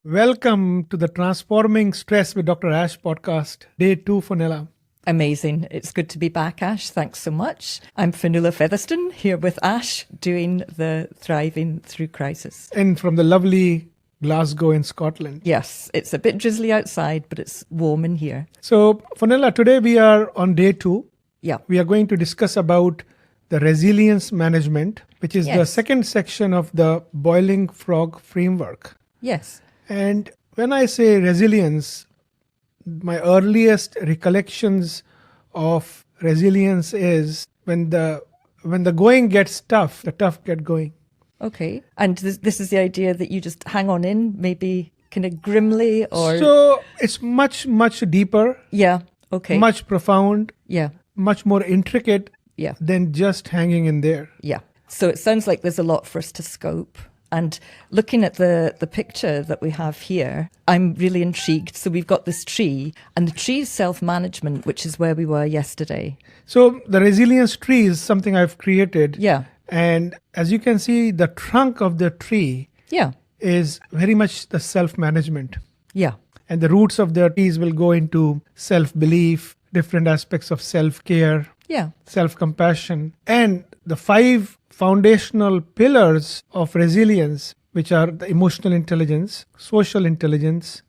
Welcome to the Transforming Stress with Dr. Ash podcast, day 2 for Nella. Amazing. It's good to be back, Ash. Thanks so much. I'm Fionnuala Featherstone here with Ash doing the Thriving Through Crisis. And from the lovely Glasgow in Scotland. Yes, it's a bit drizzly outside, but it's warm in here. So, Fionnuala, today we are on day 2. Yeah. We are going to discuss about the resilience management, which is the second section of the Boiling Frog framework. Yes. And when I say resilience, my earliest recollections of resilience is when the going gets tough, the tough get going. Okay. And this is the idea that you just hang on in, maybe kind of grimly or... So it's much, much deeper. Yeah. Okay. Much profound. Yeah. Much more intricate than just hanging in there. Yeah. So it sounds like there's a lot for us to scope. And looking at the picture that we have here, I'm really intrigued. So we've got this tree, and the tree is self-management, which is where we were yesterday. So the resilience tree is something I've created. Yeah. And as you can see, the trunk of the tree is very much the self-management. Yeah. And the roots of the trees will go into self-belief, different aspects of self-care, self-compassion, and the 5 foundational pillars of resilience, which are the emotional intelligence, social intelligence,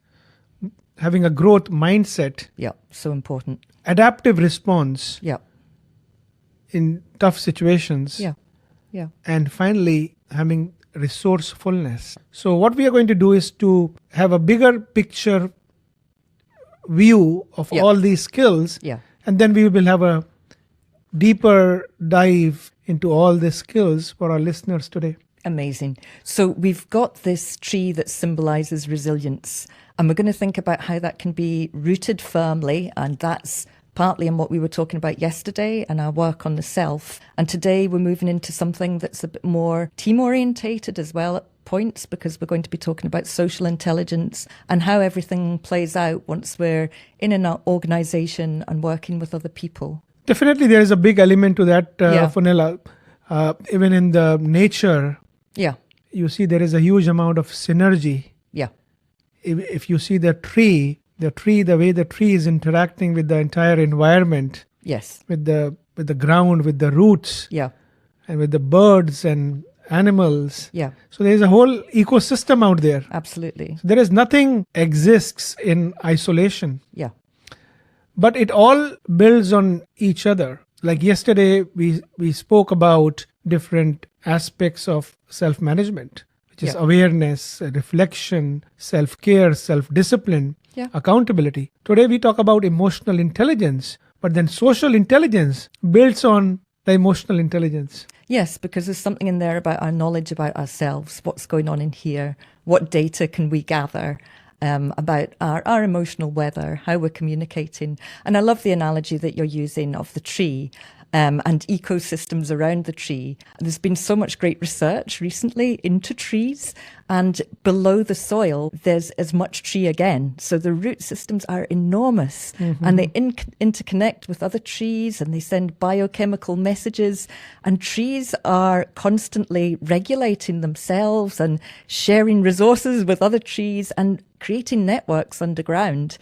having a growth mindset. Yeah, so important. Adaptive response in tough situations. And finally, having resourcefulness. So what we are going to do is to have a bigger picture view of all these skills. And then we will have a deeper dive into all the skills for our listeners today. Amazing. So we've got this tree that symbolizes resilience, and we're going to think about how that can be rooted firmly, and that's partly in what we were talking about yesterday and our work on the self. And today we're moving into something that's a bit more team orientated as well at points, because we're going to be talking about social intelligence and how everything plays out once we're in an organization and working with other people. Definitely, there is a big element to that, Fionnuala. Even in the nature, you see there is a huge amount of synergy. If you see the way the tree is interacting with the entire environment, with the ground, with the roots, and with the birds and animals. So there is a whole ecosystem out there. Absolutely. So there is nothing exists in isolation. But it all builds on each other. Like yesterday, we spoke about different aspects of self-management, which is awareness, reflection, self-care, self-discipline, accountability. Today, we talk about emotional intelligence, but then social intelligence builds on the emotional intelligence. Yes, because there's something in there about our knowledge about ourselves, what's going on in here, what data can we gather about our emotional weather, how we're communicating. And I love the analogy that you're using of the tree and ecosystems around the tree. There's been so much great research recently into trees, and below the soil, there's as much tree again. So the root systems are enormous, and they interconnect with other trees, and they send biochemical messages, and trees are constantly regulating themselves and sharing resources with other trees and creating networks underground,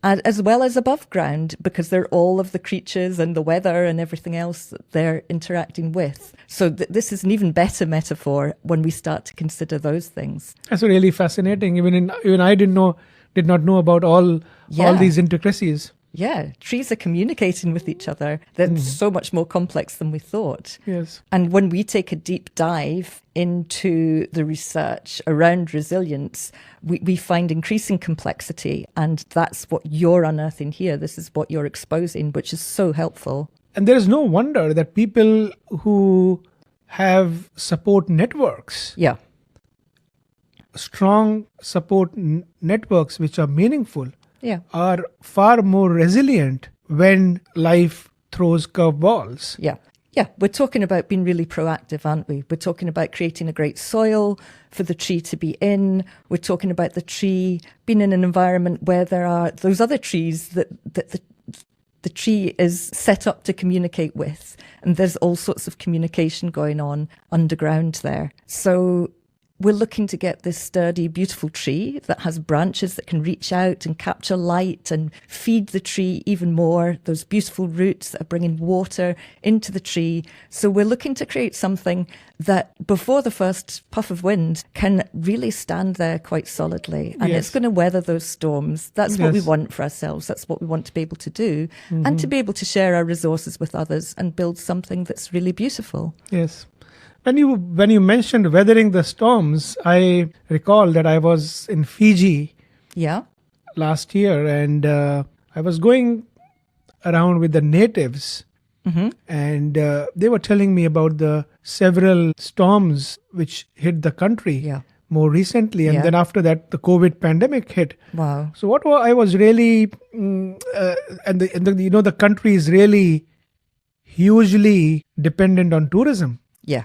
and as well as above ground, because they're all of the creatures and the weather and everything else that they're interacting with. So this is an even better metaphor when we start to consider those things. That's really fascinating. Even I did not know about all these intricacies. Yeah, trees are communicating with each other. They're so much more complex than we thought. Yes. And when we take a deep dive into the research around resilience, we find increasing complexity. And that's what you're unearthing here. This is what you're exposing, which is so helpful. And there is no wonder that people who have support networks, strong support networks which are meaningful, are far more resilient when life throws curveballs. We're talking about being really proactive, aren't we? We're talking about creating a great soil for the tree to be in. We're talking about the tree being in an environment where there are those other trees that the tree is set up to communicate with. And there's all sorts of communication going on underground there. So we're looking to get this sturdy, beautiful tree that has branches that can reach out and capture light and feed the tree even more, those beautiful roots that are bringing water into the tree. So we're looking to create something that before the first puff of wind can really stand there quite solidly, and it's going to weather those storms. That's what we want for ourselves. That's what we want to be able to do, and to be able to share our resources with others and build something that's really beautiful. Yes. When you mentioned weathering the storms, I recall that I was in Fiji last year, and I was going around with the natives, and they were telling me about the several storms which hit the country more recently, and then after that the COVID pandemic hit. Wow! So what I was really, the country is really hugely dependent on tourism. Yeah.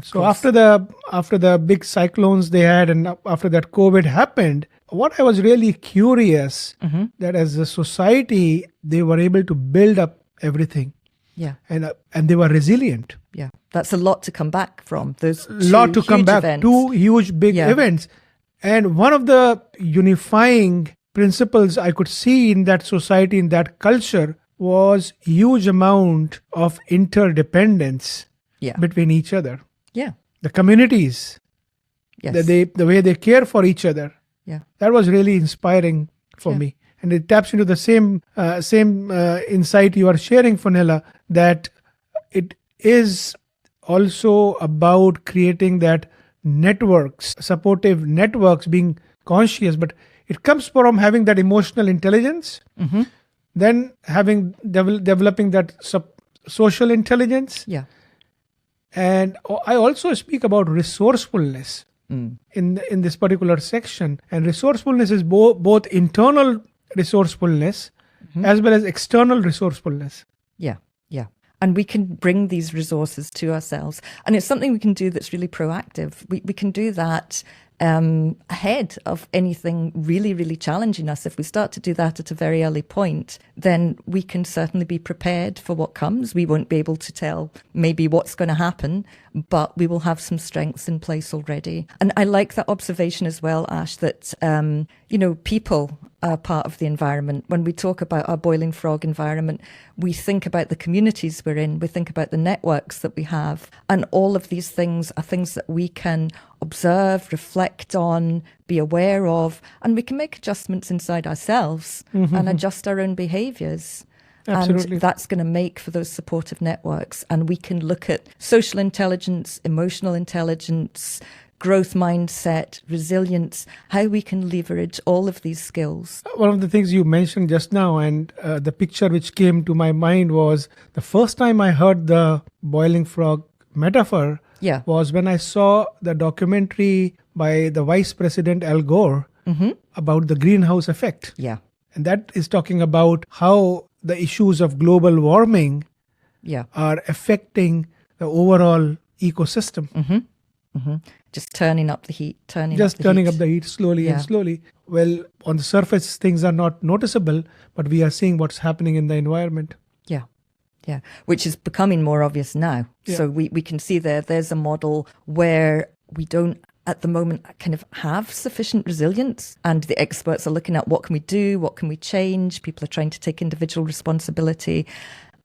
So after the big cyclones they had, and after that COVID happened, what I was really curious that as a society they were able to build up everything. Yeah. And they were resilient. Yeah. That's a lot to come back from. Those two huge big events. And one of the unifying principles I could see in that society, in that culture, was huge amount of interdependence between each other. Yeah. The communities, the way they care for each other. Yeah. That was really inspiring for me. And it taps into the same insight you are sharing, Fionnuala, that it is also about creating that networks, supportive networks, being conscious, but it comes from having that emotional intelligence, then developing that social intelligence. Yeah. And I also speak about resourcefulness in this particular section. And resourcefulness is both internal resourcefulness as well as external resourcefulness. Yeah, yeah. And we can bring these resources to ourselves. And it's something we can do that's really proactive. We can do that ahead of anything really, really challenging us. If we start to do that at a very early point, then we can certainly be prepared for what comes. We won't be able to tell maybe what's going to happen, but we will have some strengths in place already. And I like that observation as well, Ash, that, people are part of the environment. When we talk about our boiling frog environment, we think about the communities we're in, we think about the networks that we have, and all of these things are things that we can observe, reflect on, be aware of, and we can make adjustments inside ourselves and adjust our own behaviours. Absolutely. And that's going to make for those supportive networks. And we can look at social intelligence, emotional intelligence, growth mindset, resilience, how we can leverage all of these skills. One of the things you mentioned just now, and the picture which came to my mind was the first time I heard the boiling frog metaphor was when I saw the documentary by the Vice President Al Gore about the greenhouse effect. Yeah. And that is talking about how the issues of global warming are affecting the overall ecosystem. Just turning up the heat, turning up the heat slowly and slowly. Well, on the surface, things are not noticeable, but we are seeing what's happening in the environment. Yeah, which is becoming more obvious now. Yeah. So we can see there's a model where we don't at the moment kind of have sufficient resilience, and the experts are looking at what can we do, what can we change. People are trying to take individual responsibility,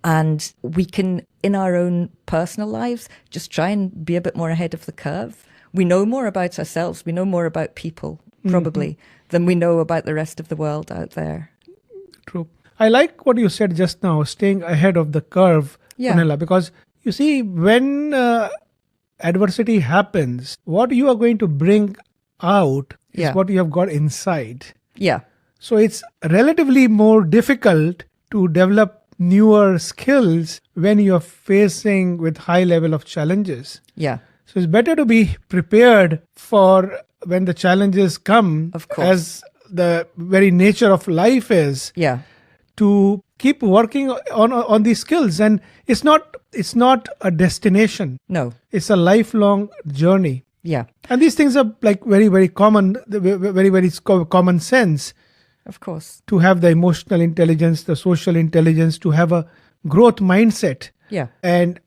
and we can, in our own personal lives, just try and be a bit more ahead of the curve. We know more about ourselves, we know more about people, probably, than we know about the rest of the world out there. True. I like what you said just now, staying ahead of the curve, Fionnuala, because you see, when adversity happens, what you are going to bring out is what you have got inside. Yeah. So it's relatively more difficult to develop newer skills when you're facing with high level of challenges. Yeah. So it's better to be prepared for when the challenges come, of course, as the very nature of life is. Yeah. To keep working on these skills. And it's not a destination. No. It's a lifelong journey. Yeah. And these things are like very, very common, very, very common sense. Of course. To have the emotional intelligence, the social intelligence, to have a growth mindset. Yeah. And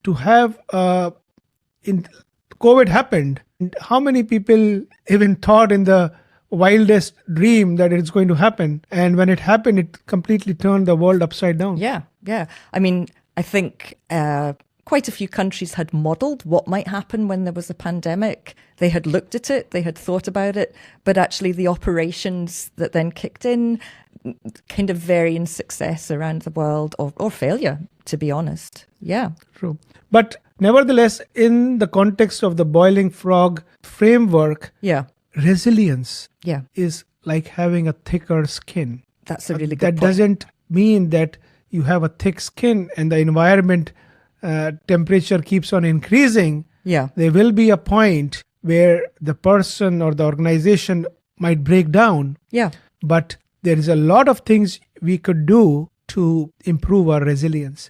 to have, COVID happened. How many people even thought in the wildest dream that it's going to happen? And when it happened, it completely turned the world upside down. Yeah. I mean, I think quite a few countries had modelled what might happen when there was a pandemic. They had looked at it, they had thought about it, but actually the operations that then kicked in kind of vary in success around the world or failure, to be honest. Yeah. True. But nevertheless, in the context of the boiling frog framework, resilience is like having a thicker skin. That's a really good That point. doesn't mean that you have a thick skin and the environment temperature keeps on increasing. There will be a point where the person or the organization might break down. But there is a lot of things we could do to improve our resilience.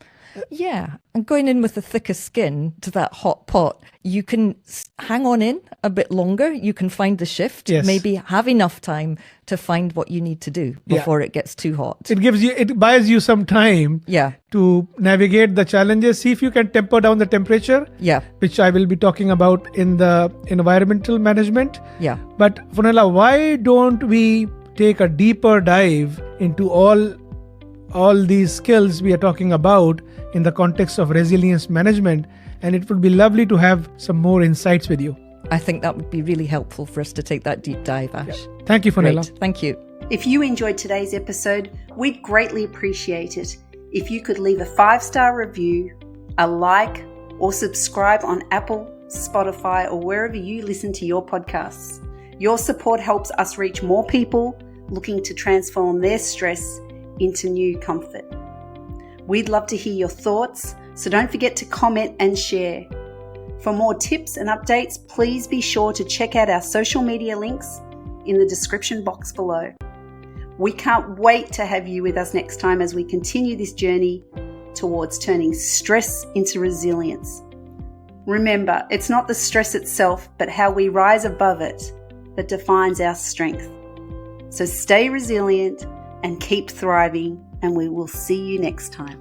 And going in with a thicker skin to that hot pot, you can hang on in a bit longer. You can find the shift, maybe have enough time to find what you need to do before it gets too hot. It buys you some time to navigate the challenges. See if you can temper down the temperature, which I will be talking about in the environmental management. But Fionnuala, why don't we take a deeper dive into all these skills we are talking about in the context of resilience management, and it would be lovely to have some more insights with you. I think that would be really helpful for us to take that deep dive, Ash. Thank you, Fionnuala. Thank you. If you enjoyed today's episode, we'd greatly appreciate it if you could leave a 5-star review, a like, or subscribe on Apple, Spotify, or wherever you listen to your podcasts. Your support helps us reach more people looking to transform their stress into new comfort. We'd love to hear your thoughts, so don't forget to comment and share. For more tips and updates, please be sure to check out our social media links in the description box below. We can't wait to have you with us next time as we continue this journey towards turning stress into resilience. Remember, it's not the stress itself, but how we rise above it that defines our strength. So stay resilient and keep thriving, and we will see you next time.